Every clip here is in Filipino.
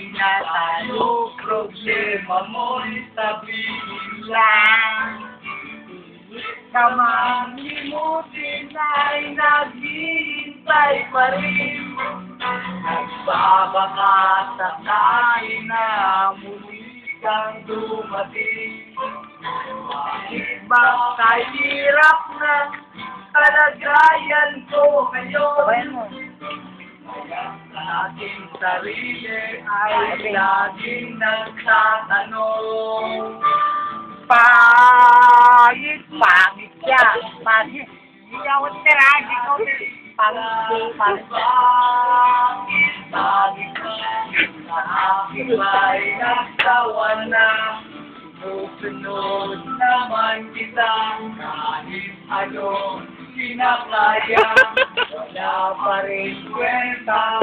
Natalo problema mo'y sabihin lang. Ka man limutin ay naghihintay pa rin. Nagbabaka sakay na muli kang dumating. Ibang kahirap na kalagayan ko ngayon. Sa aking sarili ay laging nagtatanong. Pangit siya. Pangit. Hindi ako tiragi ko. Pangit. Pangit sa aking ay nagsawa na. Susunod naman kita kahit ano sinakaya. Wala pa rin kwenta.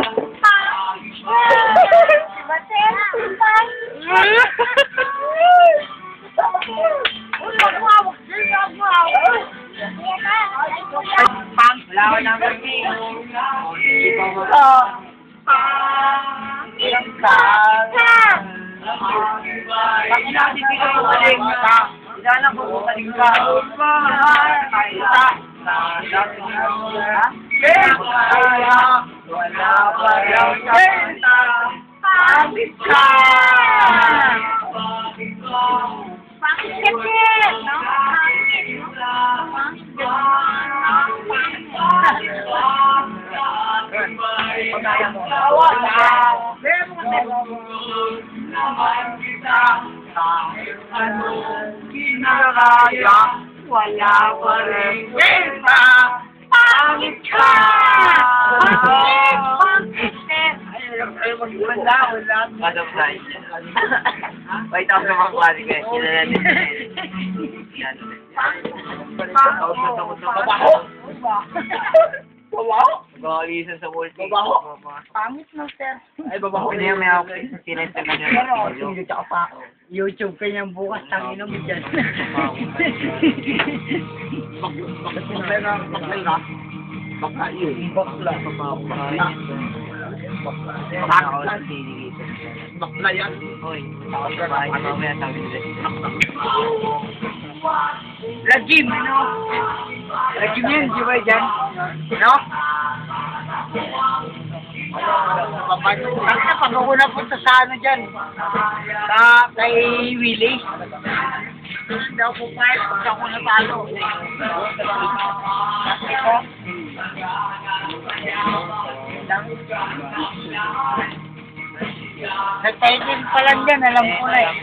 Wala ko nang pagking. Pag inasibigay ko balik ka, sana ko bumalik ka. Wala pa rin kwenta. Pangit ka! Pangit kasi, no? Pangit, no? Pagkaya mo. Wala kinakaya. Wala pa rin kwenta. Pangit ka! Wala. Butterfly. Wait ako sa mga kwari guys. Kilala nila. Yan. Babaho? Babaho? Mag-aalisan sa multi. Babaho? Pangit mo, sir. Ay, babaho. Hindi yung may ako. Sinenta ka niya. Pero, hindi ka pa. YouTube ka niyang bukas. Tangin mo dyan. Bakla. Bakla yun. Bakla. Bakla yan. Hoy, ako sa bahay. Mamaya sabi nila. Lagim, ano? Lagim yan, di ba dyan? No? Ang pag ako napunta sa ano dyan? Kay Willie. Hindi ako pupayat pag ako natalo. Kasi ko. Nagtayin pa lang dyan, alam ko na eh.